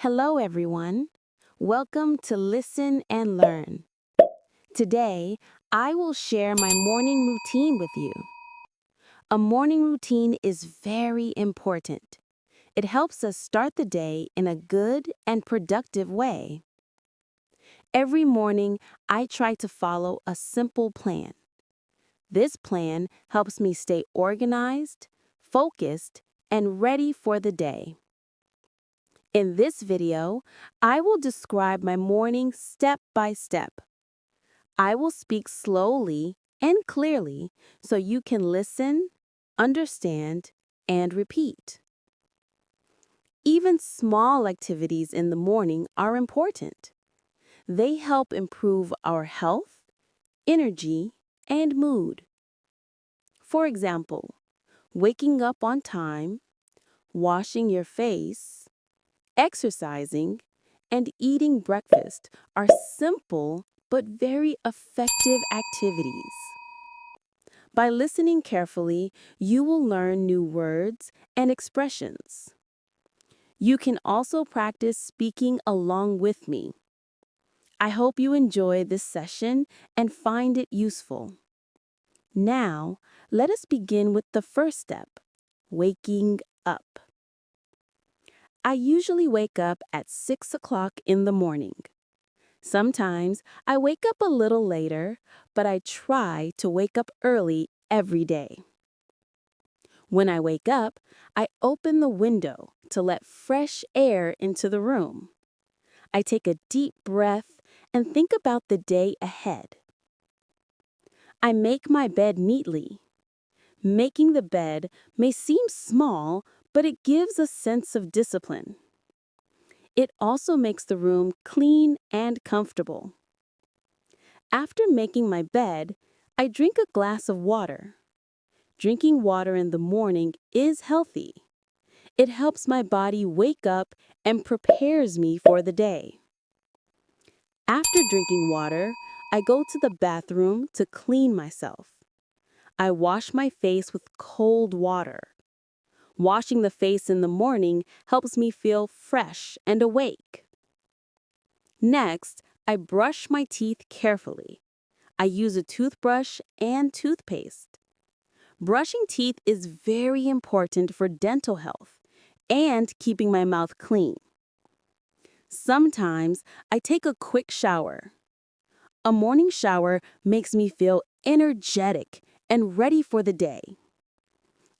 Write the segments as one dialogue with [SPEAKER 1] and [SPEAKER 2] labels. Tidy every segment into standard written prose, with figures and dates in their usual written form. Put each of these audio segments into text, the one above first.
[SPEAKER 1] Hello, everyone. Welcome to Listen and Learn. Today, I will share my morning routine with you. A morning routine is very important. It helps us start the day in a good and productive way. Every morning, I try to follow a simple plan. This plan helps me stay organized, focused, and ready for the day. In this video, I will describe my morning step by step. I will speak slowly and clearly so you can listen, understand, and repeat. Even small activities in the morning are important. They help improve our health, energy, and mood. For example, waking up on time, washing your face, exercising, and eating breakfast are simple but very effective activities. By listening carefully, you will learn new words and expressions. You can also practice speaking along with me. I hope you enjoy this session and find it useful. Now, let us begin with the first step, waking up. I usually wake up at 6 o'clock in the morning. Sometimes I wake up a little later, but I try to wake up early every day. When I wake up, I open the window to let fresh air into the room. I take a deep breath and think about the day ahead. I make my bed neatly. Making the bed may seem small, but it gives a sense of discipline. It also makes the room clean and comfortable. After making my bed, I drink a glass of water. Drinking water in the morning is healthy. It helps my body wake up and prepares me for the day. After drinking water, I go to the bathroom to clean myself. I wash my face with cold water. Washing the face in the morning helps me feel fresh and awake. Next, I brush my teeth carefully. I use a toothbrush and toothpaste. Brushing teeth is very important for dental health and keeping my mouth clean. Sometimes I take a quick shower. A morning shower makes me feel energetic and ready for the day.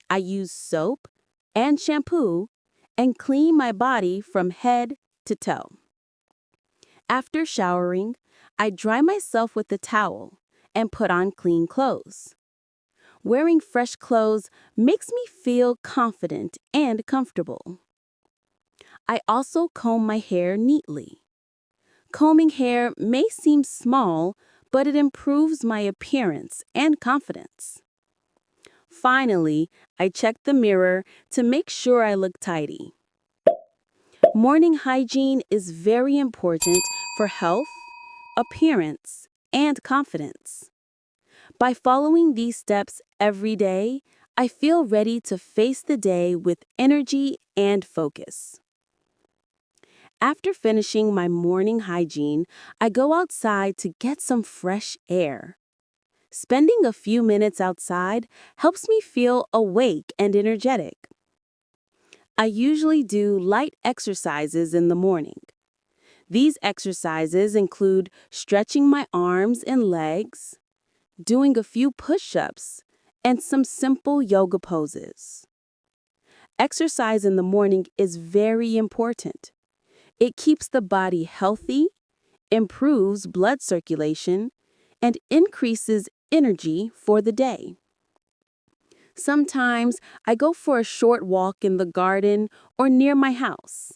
[SPEAKER 1] I use soap and shampoo and clean my body from head to toe. After showering, I dry myself with a towel and put on clean clothes. Wearing fresh clothes makes me feel confident and comfortable. I also comb my hair neatly. Combing hair may seem small, but it improves my appearance and confidence. Finally, I check the mirror to make sure I look tidy. Morning hygiene is very important for health, appearance, and confidence. By following these steps every day, I feel ready to face the day with energy and focus. After finishing my morning hygiene, I go outside to get some fresh air. Spending a few minutes outside helps me feel awake and energetic. I usually do light exercises in the morning. These exercises include stretching my arms and legs, doing a few push-ups, and some simple yoga poses. Exercise in the morning is very important. It keeps the body healthy, improves blood circulation, and increases energy for the day. Sometimes I go for a short walk in the garden or near my house.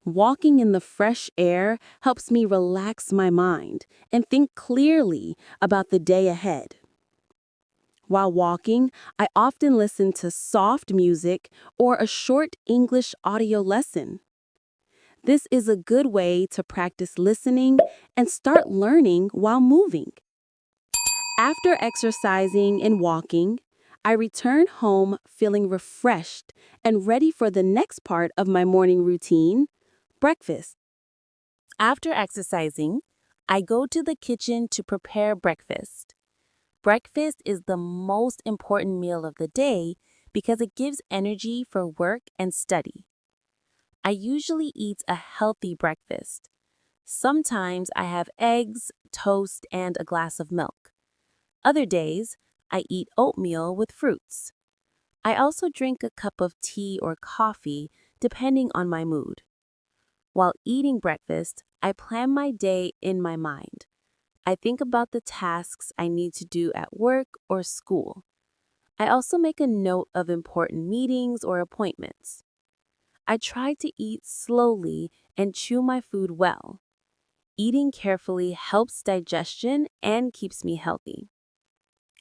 [SPEAKER 1] Walking in the fresh air helps me relax my mind and think clearly about the day ahead. While walking, I often listen to soft music or a short English audio lesson. This is a good way to practice listening and start learning while moving. After exercising and walking, I return home feeling refreshed and ready for the next part of my morning routine, Breakfast. After exercising, I go to the kitchen to prepare breakfast. Breakfast is the most important meal of the day because it gives energy for work and study. I usually eat a healthy breakfast. Sometimes I have eggs, toast, and a glass of milk. Other days, I eat oatmeal with fruits. I also drink a cup of tea or coffee depending on my mood. While eating breakfast, I plan my day in my mind. I think about the tasks I need to do at work or school. I also make a note of important meetings or appointments. I try to eat slowly and chew my food well. Eating carefully helps digestion and keeps me healthy.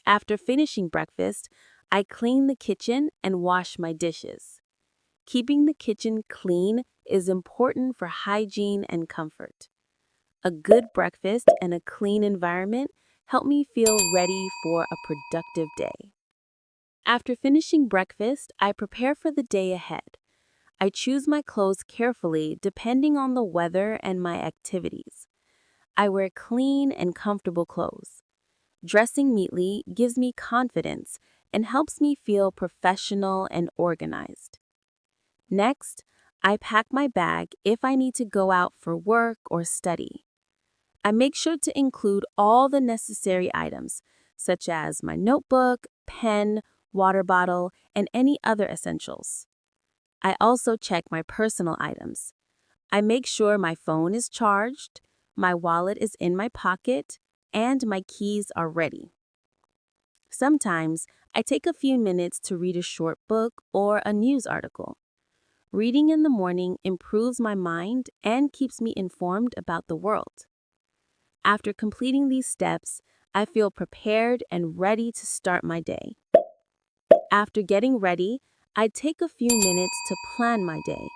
[SPEAKER 1] After finishing breakfast, I clean the kitchen and wash my dishes. Keeping the kitchen clean is important for hygiene and comfort. A good breakfast and a clean environment help me feel ready for a productive day. After finishing breakfast, I prepare for the day ahead. I choose my clothes carefully depending on the weather and my activities. I wear clean and comfortable clothes. Dressing neatly gives me confidence and helps me feel professional and organized. Next, I pack my bag if I need to go out for work or study. I make sure to include all the necessary items, such as my notebook, pen, water bottle, and any other essentials. I also check my personal items. I make sure my phone is charged, my wallet is in my pocket, and my keys are ready. Sometimes I take a few minutes to read a short book or a news article. Reading in the morning improves my mind and keeps me informed about the world. After completing these steps, I feel prepared and ready to start my day. After getting ready, I take a few minutes to plan my day.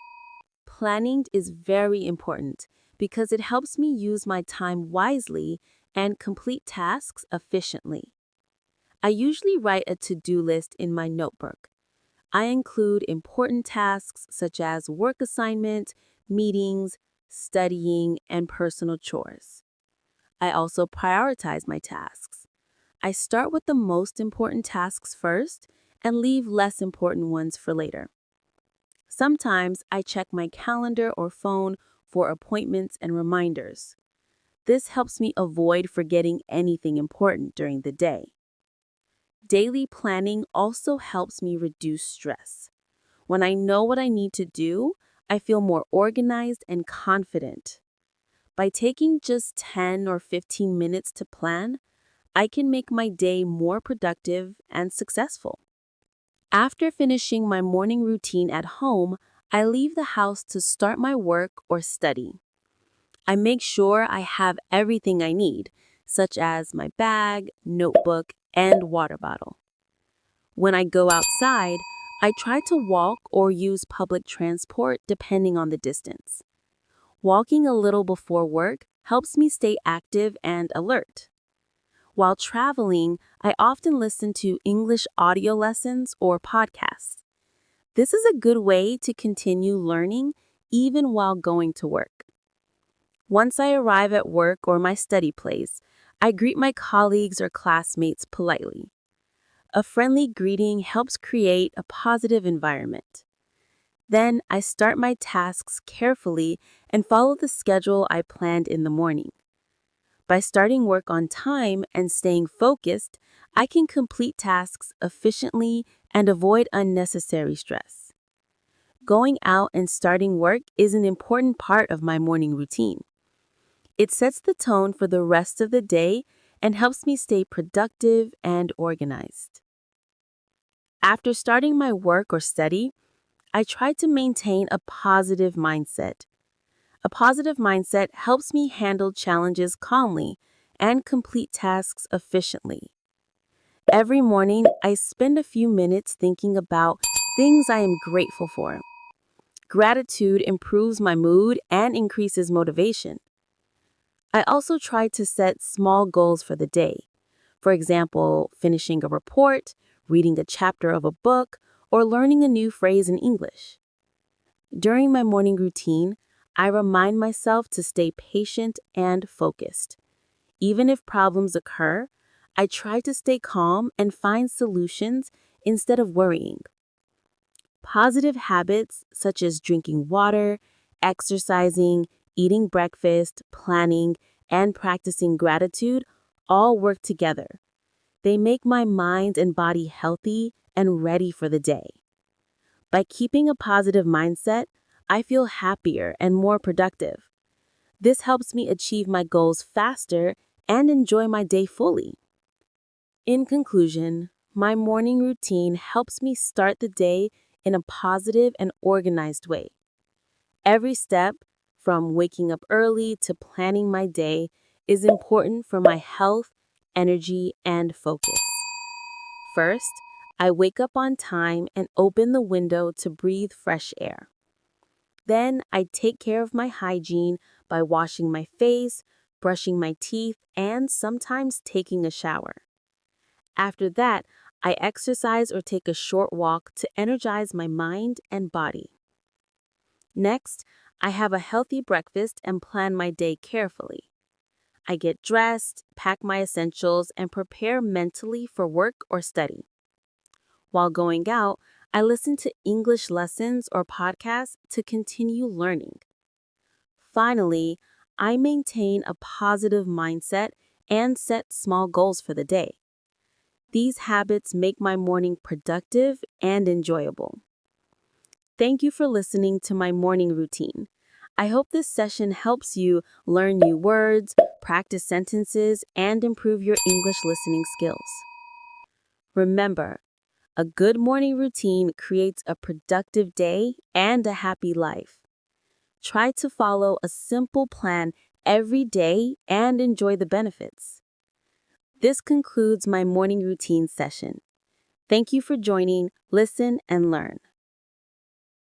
[SPEAKER 1] Planning is very important because it helps me use my time wisely and complete tasks efficiently. I usually write a to-do list in my notebook. I include important tasks such as work assignment, meetings, studying, and personal chores. I also prioritize my tasks. I start with the most important tasks first and leave less important ones for later. Sometimes I check my calendar or phone for appointments and reminders. This helps me avoid forgetting anything important during the day. Daily planning also helps me reduce stress. When I know what I need to do, I feel more organized and confident. By taking just 10 or 15 minutes to plan, I can make my day more productive and successful. After finishing my morning routine at home, I leave the house to start my work or study. I make sure I have everything I need, such as my bag, notebook, and water bottle. When I go outside, I try to walk or use public transport depending on the distance. Walking a little before work helps me stay active and alert. While traveling, I often listen to English audio lessons or podcasts. This is a good way to continue learning even while going to work. Once I arrive at work or my study place, I greet my colleagues or classmates politely. A friendly greeting helps create a positive environment. Then I start my tasks carefully and follow the schedule I planned in the morning. By starting work on time and staying focused, I can complete tasks efficiently and avoid unnecessary stress. Going out and starting work is an important part of my morning routine. It sets the tone for the rest of the day and helps me stay productive and organized. After starting my work or study, I try to maintain a positive mindset. A positive mindset helps me handle challenges calmly and complete tasks efficiently. Every morning, I spend a few minutes thinking about things I am grateful for. Gratitude improves my mood and increases motivation. I also try to set small goals for the day. For example, finishing a report, reading a chapter of a book, or learning a new phrase in English. During my morning routine, I remind myself to stay patient and focused. Even if problems occur, I try to stay calm and find solutions instead of worrying. Positive habits such as drinking water, exercising, eating breakfast, planning, and practicing gratitude all work together. They make my mind and body healthy and ready for the day. By keeping a positive mindset, I feel happier and more productive. This helps me achieve my goals faster and enjoy my day fully. In conclusion, my morning routine helps me start the day in a positive and organized way. Every step, from waking up early to planning my day, is important for my health, energy, and focus. First, I wake up on time and open the window to breathe fresh air. Then, I take care of my hygiene by washing my face, brushing my teeth, and sometimes taking a shower. After that, I exercise or take a short walk to energize my mind and body. Next, I have a healthy breakfast and plan my day carefully. I get dressed, pack my essentials, and prepare mentally for work or study. While going out, I listen to English lessons or podcasts to continue learning. Finally, I maintain a positive mindset and set small goals for the day. These habits make my morning productive and enjoyable. Thank you for listening to my morning routine. I hope this session helps you learn new words, practice sentences, and improve your English listening skills. Remember, a good morning routine creates a productive day and a happy life. Try to follow a simple plan every day and enjoy the benefits. This concludes my morning routine session. Thank you for joining Listen and Learn.